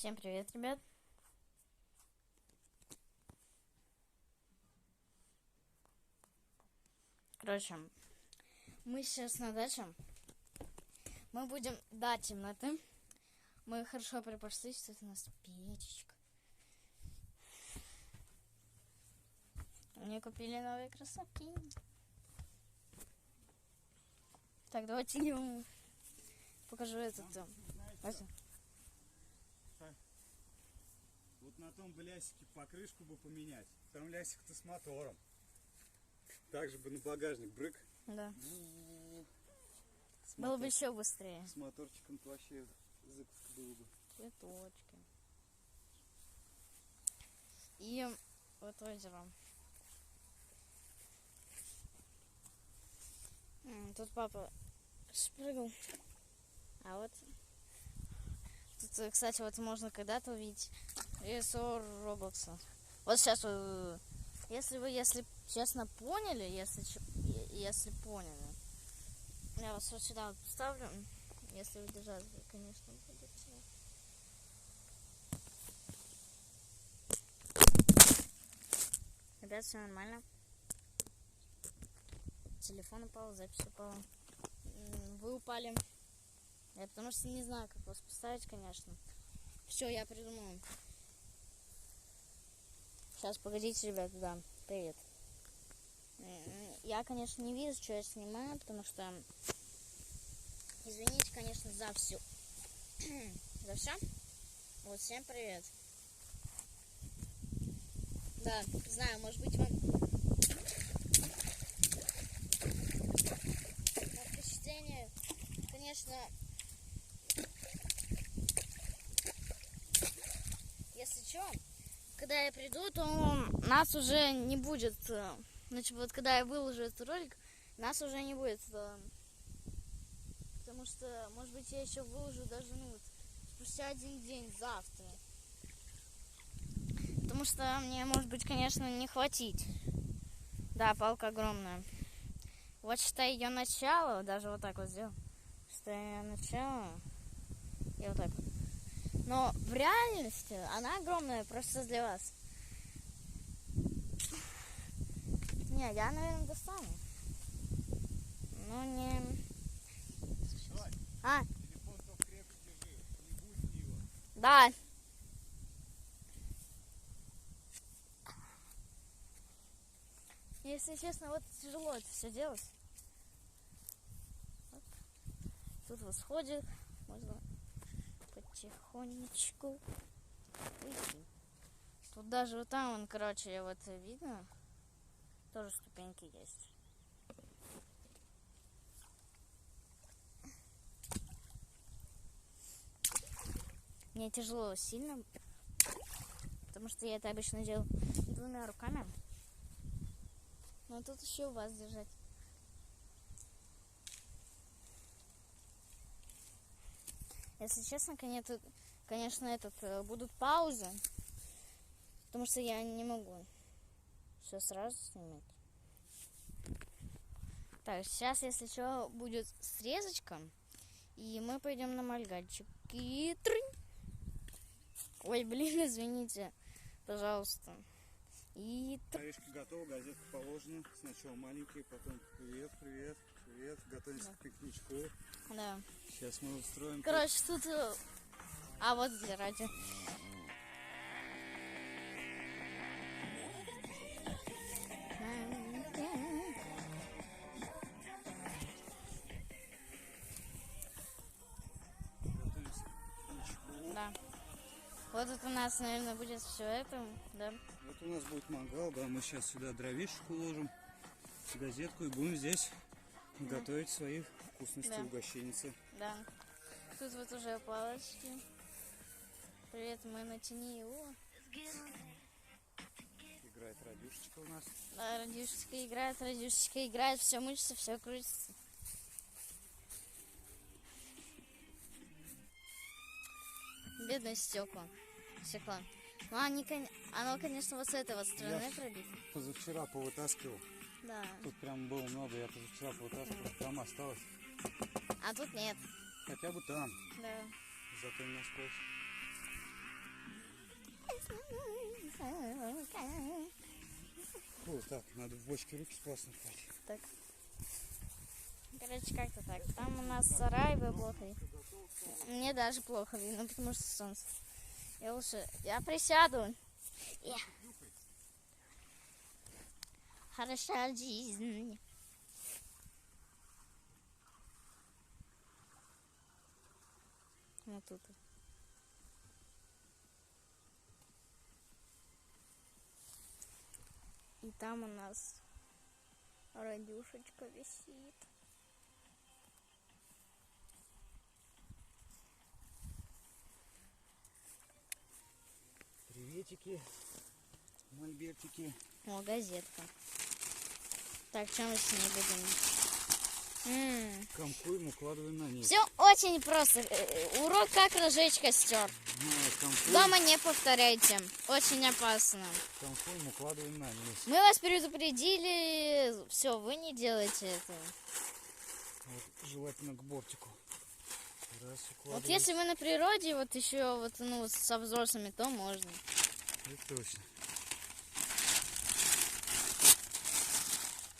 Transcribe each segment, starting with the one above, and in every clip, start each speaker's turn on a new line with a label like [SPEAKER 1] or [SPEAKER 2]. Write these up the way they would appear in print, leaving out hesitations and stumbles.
[SPEAKER 1] Всем привет, ребят. Короче, мы сейчас на даче. Мы будем до темноты. Мы хорошо припасли, что это у нас печечка. Мне купили новые кроссовки. Так, давайте я вам покажу этот дом.
[SPEAKER 2] Вот на том бы лясике покрышку бы поменять. Там лясик-то с мотором. Также бы на багажник брык.
[SPEAKER 1] Да. Было бы еще быстрее.
[SPEAKER 2] С моторчиком-то вообще зыковка было бы.
[SPEAKER 1] Цветочки. И вот озеро. Тут папа спрыгнул. А вот тут, кстати, вот можно когда-то увидеть рисор Роблокса. Вот сейчас, если честно поняли, если поняли, я вас вот сюда вот поставлю, если вы держать, конечно, будете. Ребят, все нормально. Телефон упал, запись упала. Вы упали. Я потому что не знаю, как вас поставить, конечно. Все, я придумал. Сейчас, погодите, ребята, да. Привет. Я, конечно, не вижу, что я снимаю, потому что... Извините, конечно, за все. За все. Вот, всем привет. Да, знаю, может быть, вам... Впечатление, конечно... Если что, когда я приду, то нас уже не будет. Значит, вот когда я выложу этот ролик, нас уже не будет. Потому что, может быть, я еще выложу даже спустя один день, завтра. Потому что мне, может быть, конечно, не хватить. Да, палка огромная. Вот считай ее начало, даже вот так вот сделал. Считай ее начало. И вот так вот. Но в реальности она огромная, просто для вас. Не, я, наверное, достану. Но не...
[SPEAKER 2] Давай. Телефон только крепко держи, не будь его.
[SPEAKER 1] Да. Если честно, вот тяжело это все делать. Вот. Тут восходит, можно потихонечку уйти. Тут даже вот там, короче, вот видно, тоже ступеньки есть. Мне тяжело сильно, потому что я это обычно делаю двумя руками. Но тут еще у вас держать. Если честно, конечно, будут паузы, потому что я не могу все сразу снимать. Так, сейчас, если что, будет срезочка, и мы пойдем на мальгальчик. Ой, блин, извините, пожалуйста. И...
[SPEAKER 2] Орешка готова, газетка положена. Сначала маленькие, потом привет. Готовимся к пикничку.
[SPEAKER 1] Да.
[SPEAKER 2] Сейчас мы устроим...
[SPEAKER 1] Короче, тут... А вот где радио.
[SPEAKER 2] Готовимся к пикничку.
[SPEAKER 1] Да. Вот это у нас, наверное, будет все это, да.
[SPEAKER 2] Вот у нас будет мангал, да, мы сейчас сюда дровишек уложим, газетку и будем здесь готовить свои вкусности,
[SPEAKER 1] Да.
[SPEAKER 2] угощенницы.
[SPEAKER 1] Да. Тут вот уже палочки. Привет, мы на тени его.
[SPEAKER 2] Играет радюшечка у нас.
[SPEAKER 1] Да, радюшечка играет, все мышцы, все крутится. Бедное стекло. Ну, оно, конечно, вот с этой вот стороны пробито.
[SPEAKER 2] Позавчера повытаскивал.
[SPEAKER 1] Да.
[SPEAKER 2] Тут прям было много, я позавчера повытаскивал, там осталось.
[SPEAKER 1] А тут нет.
[SPEAKER 2] Хотя бы там.
[SPEAKER 1] Да.
[SPEAKER 2] Зато не насквозь. Фу, так, надо в бочке руки сполоснуть.
[SPEAKER 1] Так. Короче, как-то так. Там у нас сарай, вы плохо. Мне даже плохо видно, потому что солнце. Я присяду. Хороша жизнь. Вот тут. И там у нас радюшечка висит.
[SPEAKER 2] Приветики, мольбертики.
[SPEAKER 1] О, газетка. Так, что мы с ней будем?
[SPEAKER 2] Комкуем, укладываем на них.
[SPEAKER 1] Все очень просто. Урок как разжечь костер. Дома не повторяйте. Очень опасно.
[SPEAKER 2] Комкуем, укладываем на них.
[SPEAKER 1] Мы вас предупредили. Все, вы не делаете этого.
[SPEAKER 2] Вот, желательно к бортику. Раз,
[SPEAKER 1] Вот если вы на природе, вот еще вот, ну, со взрослыми, то можно.
[SPEAKER 2] Это точно.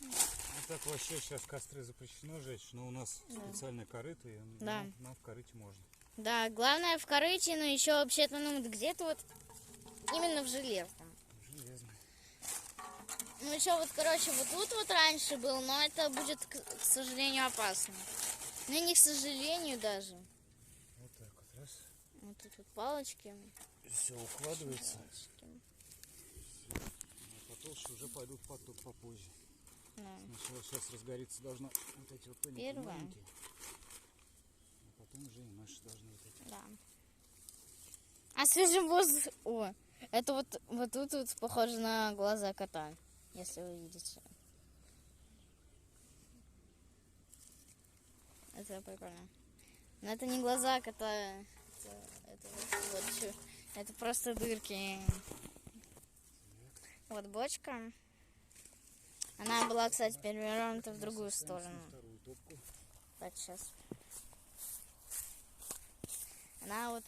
[SPEAKER 2] А так вообще сейчас костры запрещено жечь, но у нас специальная корыта, и нам в корыте можно.
[SPEAKER 1] Да, главное в корыте, но еще вообще-то, ну, где-то вот именно в железном.
[SPEAKER 2] Железный.
[SPEAKER 1] Ну, еще вот, короче, вот тут вот раньше был, но это будет, к сожалению, опасно. Ну, не к сожалению даже.
[SPEAKER 2] Вот так вот, раз.
[SPEAKER 1] Вот тут вот палочки.
[SPEAKER 2] Все укладывается.
[SPEAKER 1] Палочки.
[SPEAKER 2] А потолще уже пойдут попозже.
[SPEAKER 1] Да.
[SPEAKER 2] Сначала сейчас разгорится должно вот эти вот тоненькие
[SPEAKER 1] Первое.
[SPEAKER 2] маленькие. А потом уже и наши должны вот эти.
[SPEAKER 1] Да. А свежий воздух... О, это вот тут вот похоже на глаза кота, если вы видите. Это прикольно. Но это не глаза кота, это вот чё. Это просто дырки. Вот бочка. Она была, кстати, перевернута в другую сторону.
[SPEAKER 2] Вторую топку.
[SPEAKER 1] Так, сейчас. Она вот,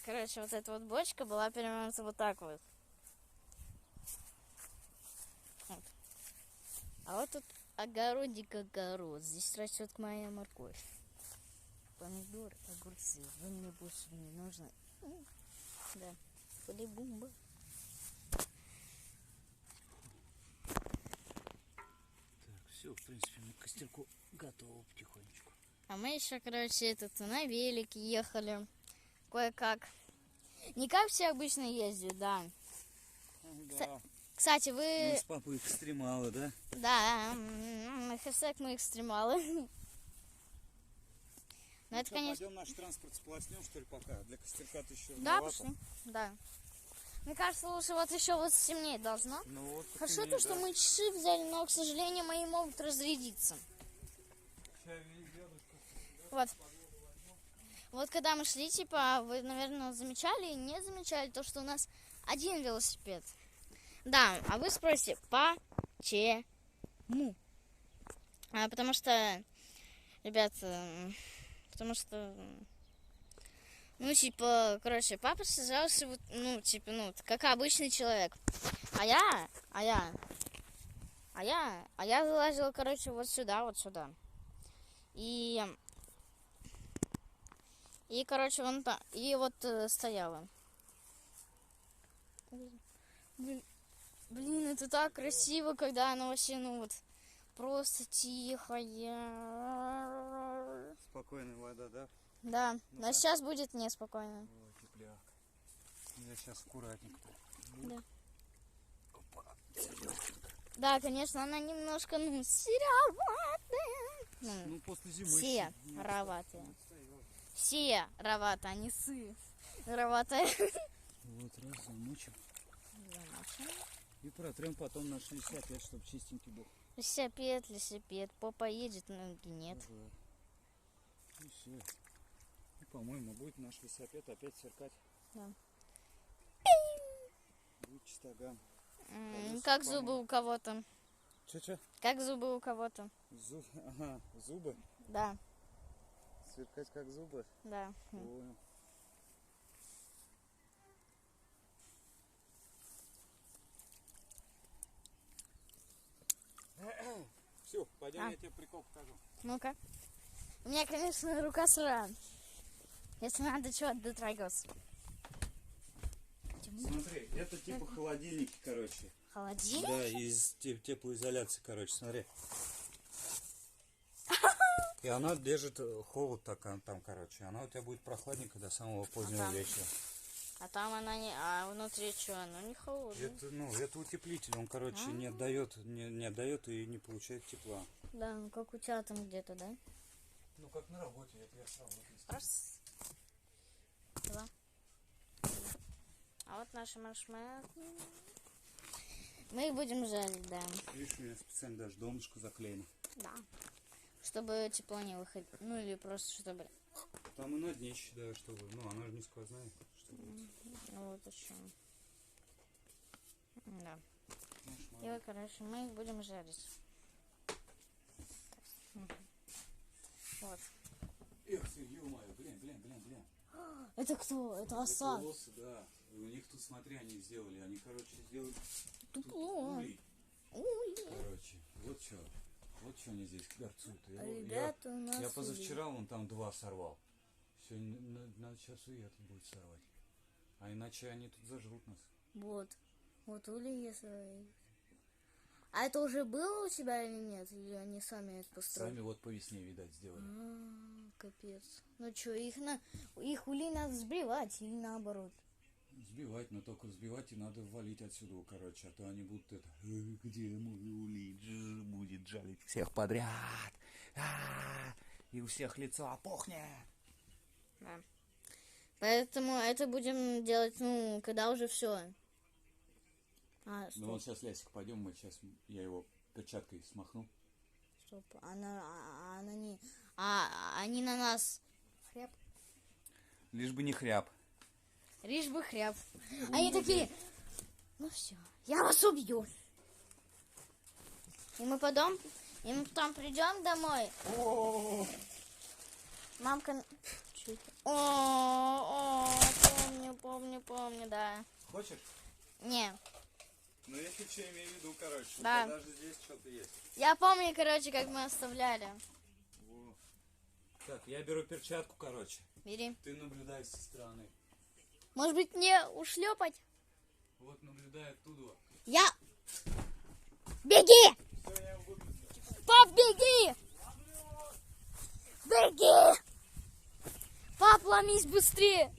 [SPEAKER 1] короче, вот эта вот бочка была перевернута вот так вот. Вот. А вот тут огородик огород. Здесь растет моя морковь. Помидоры, огурцы. Вы мне больше не нужны. Да. Полибумба.
[SPEAKER 2] Так, все, в принципе, мы к костерку готовы потихонечку.
[SPEAKER 1] А мы еще, короче, на велике ехали. Кое-как. Не как все обычно ездят, да.
[SPEAKER 2] Да.
[SPEAKER 1] Кстати, вы...
[SPEAKER 2] Мы с папой экстремалы, да?
[SPEAKER 1] Да, хэштег мы экстремалы. Но это,
[SPEAKER 2] что,
[SPEAKER 1] конечно...
[SPEAKER 2] пойдем наш транспорт сполоснем, что ли, пока? Для костерка-то еще
[SPEAKER 1] Да,
[SPEAKER 2] рановато.
[SPEAKER 1] пошли. Да. Мне кажется, лучше вот еще вот темнее должно.
[SPEAKER 2] Ну, вот,
[SPEAKER 1] Хорошо
[SPEAKER 2] потемнее,
[SPEAKER 1] то, что
[SPEAKER 2] да.
[SPEAKER 1] мы часы взяли, но, к сожалению, мои могут разрядиться. Вот. Вот когда мы шли, типа, вы, наверное, замечали и не замечали то, что у нас один велосипед. Да, а вы спросите, почему? Потому что, ребята, потому что, ну, типа, короче, папа сажался, вот, ну, типа, ну, как обычный человек. А я залазила, короче, вот сюда. И, короче, вон там, и вот стояла. Блин, это так красиво, когда оно вообще, ну, вот, просто тихая.
[SPEAKER 2] Спокойная вода, да?
[SPEAKER 1] Да,
[SPEAKER 2] Ну-ка.
[SPEAKER 1] но сейчас будет неспокойно.
[SPEAKER 2] Ой, тепляк. Я сейчас аккуратненько.
[SPEAKER 1] Да.
[SPEAKER 2] Опа.
[SPEAKER 1] Да, конечно, она немножко, ну, сероватая.
[SPEAKER 2] Ну, после зимы.
[SPEAKER 1] Сероватая. Сероватая, а не сыроватая.
[SPEAKER 2] Вот, раз, замочим. И протрем потом на 60 лет, чтобы чистенький был.
[SPEAKER 1] Лисапед. Попа едет, ноги нет.
[SPEAKER 2] Ага. И все. И, по-моему, будет наш лисапед опять сверкать.
[SPEAKER 1] Да.
[SPEAKER 2] Будет чистоган.
[SPEAKER 1] Как зубы у кого-то.
[SPEAKER 2] Че?
[SPEAKER 1] Как зубы у кого-то.
[SPEAKER 2] Ага, зубы.
[SPEAKER 1] Да,
[SPEAKER 2] Сверкать как зубы.
[SPEAKER 1] да.
[SPEAKER 2] Понял. пойдем, я тебе прикол покажу.
[SPEAKER 1] Ну-ка. У меня, конечно, рука сыра. Если надо чего-то дотрагиваться.
[SPEAKER 2] Смотри, это типа холодильники, короче.
[SPEAKER 1] Холодильник?
[SPEAKER 2] Да, из теплоизоляции, короче, смотри. И она держит холод так, там, короче. Она у тебя будет прохладненькая до самого позднего вечера.
[SPEAKER 1] А там она не... А внутри что? Она не холодная.
[SPEAKER 2] Это утеплитель, он, короче, не отдает и не получает тепла.
[SPEAKER 1] Да, ну как у тебя там где-то, да?
[SPEAKER 2] Ну, как на работе, это я сразу.
[SPEAKER 1] Раз. Два. А вот наши маршмеллоу. Мы их будем жарить, да.
[SPEAKER 2] Видишь, у меня специально даже донышко заклеено.
[SPEAKER 1] Да. Чтобы тепло не выходило. Ну или просто чтобы...
[SPEAKER 2] Там и на дне считаю, чтобы... Ну, она же не сквозная.
[SPEAKER 1] Ну вот еще. Да. И
[SPEAKER 2] Маршмеллоу.
[SPEAKER 1] вот, короче, мы их будем жарить. Вот.
[SPEAKER 2] Эх ты, ё-моё, блин.
[SPEAKER 1] Это кто? Это оса.
[SPEAKER 2] Это осы, да. И у них тут, смотри, они сделали. Они, короче, сделали тут
[SPEAKER 1] Тупло.
[SPEAKER 2] улей.
[SPEAKER 1] Ой.
[SPEAKER 2] Короче, вот что они здесь горцуют.
[SPEAKER 1] Ребята, у нас...
[SPEAKER 2] Я позавчера вон там 2 сорвал. Сегодня надо сейчас и это будет сорвать. А иначе они тут зажрут нас.
[SPEAKER 1] Вот. Вот ульи свои. А это уже было у тебя или нет? Или они сами это построили?
[SPEAKER 2] Сами вот по весне, видать, сделали.
[SPEAKER 1] Капец. Ну что, их улей надо сбривать или наоборот?
[SPEAKER 2] Сбивать, но только сбивать и надо валить отсюда, короче. А то они будут это... Где мой улей? Будет жалить всех подряд. И у всех лицо опухнет.
[SPEAKER 1] Да. Поэтому это будем делать, ну, когда уже все.
[SPEAKER 2] Ну вот сейчас, Лясик, пойдем, я его перчаткой смахну.
[SPEAKER 1] Стоп. Она не... они на нас... Хряб.
[SPEAKER 2] Лишь бы не хряб.
[SPEAKER 1] Лишь бы хряб. Они такие... Ну все, я вас убью. И мы потом придем домой. Мамка... Помню, да.
[SPEAKER 2] Хочешь?
[SPEAKER 1] Не.
[SPEAKER 2] Ну, если что, имею в виду, короче.
[SPEAKER 1] Да.
[SPEAKER 2] Даже здесь что-то есть.
[SPEAKER 1] Я помню, короче, как мы оставляли.
[SPEAKER 2] Во. Так, я беру перчатку, короче.
[SPEAKER 1] Бери.
[SPEAKER 2] Ты наблюдай со стороны.
[SPEAKER 1] Может быть, мне ушлепать?
[SPEAKER 2] Вот наблюдай оттуда.
[SPEAKER 1] Я... Беги!
[SPEAKER 2] Все, я его выпустил.
[SPEAKER 1] Пап, беги! Беги! Пап, ломись быстрее!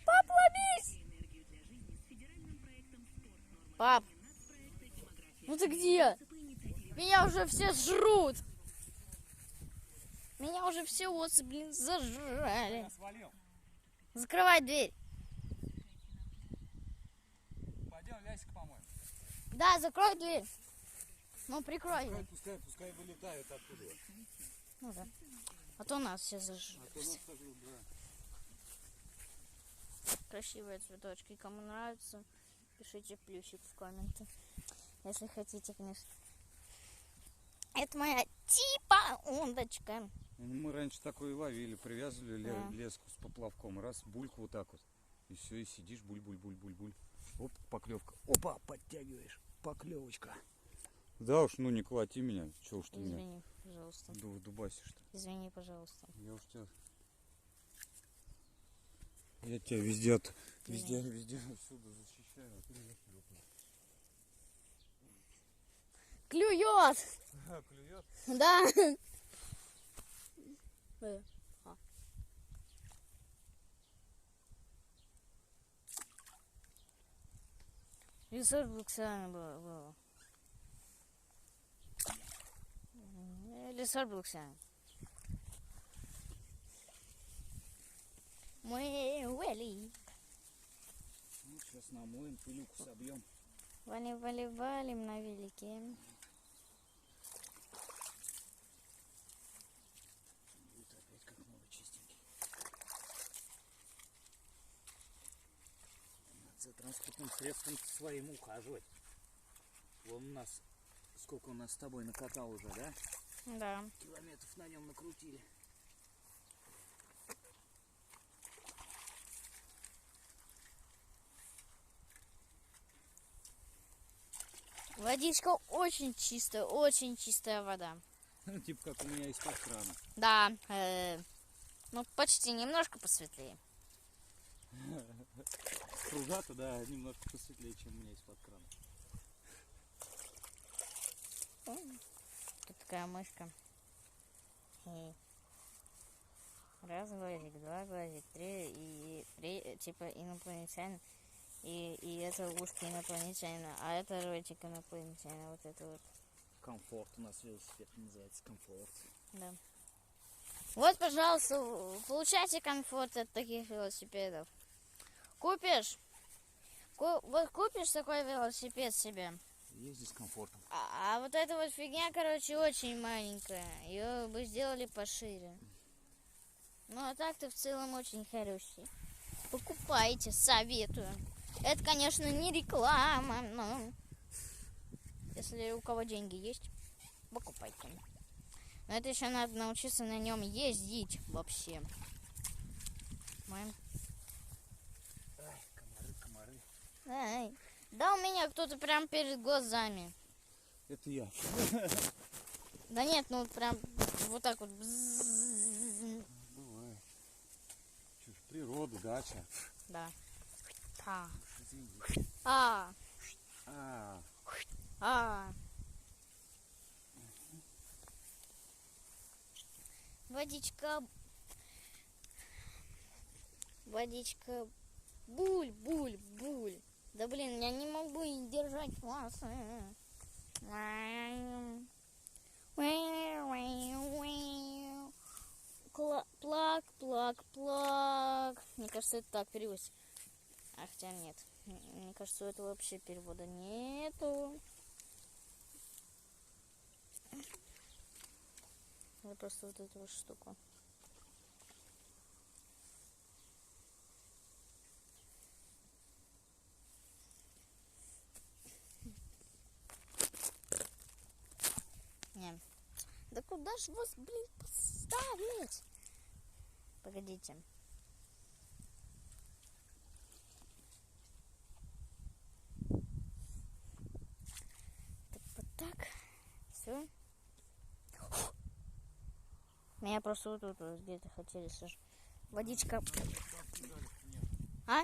[SPEAKER 1] Пап, ломись! Пап, ну ты где? Меня уже все жрут. Меня уже все осы, блин, зажрали. Закрывай дверь.
[SPEAKER 2] Пойдем, Лясик, по-моему.
[SPEAKER 1] Да, закрой дверь. Ну, прикрой ее.
[SPEAKER 2] Пускай вылетают оттуда.
[SPEAKER 1] Ну да. А то нас все зажрут.
[SPEAKER 2] А то нас сожрут, да.
[SPEAKER 1] Красивые цветочки. Кому нравится, пишите плюсик в комменты. Если хотите, конечно. Это моя типа удочка.
[SPEAKER 2] Мы раньше такое ловили, привязывали
[SPEAKER 1] Да.
[SPEAKER 2] леску с поплавком. Раз, бульку вот так вот. И все, и сидишь, буль-буль-буль-буль-буль. Оп, поклевка. Опа, подтягиваешь. Поклевочка. Да уж, ну не колоти меня. Че уж ты меня
[SPEAKER 1] Извини, пожалуйста.
[SPEAKER 2] дубасишь-то.
[SPEAKER 1] Извини, пожалуйста.
[SPEAKER 2] Я уж тебя... Я тебя везде отсюда защищаю, а ты меня шлёпаешь.
[SPEAKER 1] Клюет!
[SPEAKER 2] Клюет?
[SPEAKER 1] Да. Рисор Блоксиана было. Рисор Блоксиана. Мы Уэлли.
[SPEAKER 2] Ну, сейчас намоем, пылюку собьем.
[SPEAKER 1] Валим на велике.
[SPEAKER 2] Будет опять как новый, чистенький. Надо за транспортным средством своим ухаживать. Вон у нас, сколько у нас с тобой накатал уже, да?
[SPEAKER 1] Да.
[SPEAKER 2] Километров на нем накрутили.
[SPEAKER 1] Водичка очень чистая вода.
[SPEAKER 2] Типа как у меня из-под крана.
[SPEAKER 1] Да, ну почти немножко посветлее.
[SPEAKER 2] Круга-то, да, немножко посветлее, чем у меня из-под крана.
[SPEAKER 1] Тут такая мышка. И раз глазик, два глазик, три типа инопланетянин. И это ушко инопланетянина, а это ротик инопланетянина, вот это вот.
[SPEAKER 2] Комфорт у нас велосипед называется, комфорт.
[SPEAKER 1] Да. Вот, пожалуйста, получайте комфорт от таких велосипедов. Купишь? Вот купишь такой велосипед себе.
[SPEAKER 2] Езди с комфортом.
[SPEAKER 1] А вот эта вот фигня, короче, очень маленькая. Ее бы сделали пошире. Ну, а так-то в целом очень хороший. Покупайте, советую. Это, конечно, не реклама, но если у кого деньги есть, покупайте. Но это еще надо научиться на нем ездить вообще.
[SPEAKER 2] Ай, комары.
[SPEAKER 1] Ай. Да, у меня кто-то прям перед глазами.
[SPEAKER 2] Это я.
[SPEAKER 1] Да нет, ну прям вот так вот.
[SPEAKER 2] Бывает. Что ж, природа, дача.
[SPEAKER 1] Да. А.
[SPEAKER 2] А.
[SPEAKER 1] Водичка. Водичка. Буль. Да блин, я не могу держать вас. Плак. Мне кажется, это так переводится. А хотя нет. Мне кажется, у этого вообще перевода нету. Я просто вот эту вот штуку. Не. Да куда ж вас, блин, поставить? Погодите. Так, вот так. Все. Меня просто вот тут вот где-то хотели сажать. Водичка. А?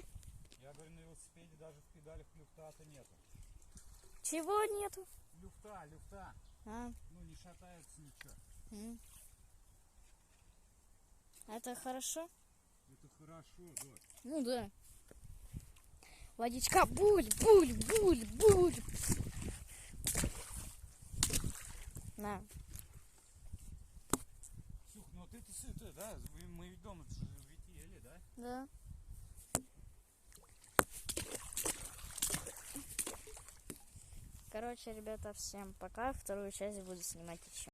[SPEAKER 2] Я говорю, на велосипеде даже в педалях люфта-то нету.
[SPEAKER 1] Чего нету?
[SPEAKER 2] Люфта.
[SPEAKER 1] А?
[SPEAKER 2] Ну, не шатается ничего.
[SPEAKER 1] Это хорошо?
[SPEAKER 2] Это хорошо, да.
[SPEAKER 1] Ну да. Водичка. Буль. На.
[SPEAKER 2] Слух, ну ты сытая, да? Мы ведь дома ведь ели, да?
[SPEAKER 1] Да. Короче, ребята, всем пока. Вторую часть буду снимать еще.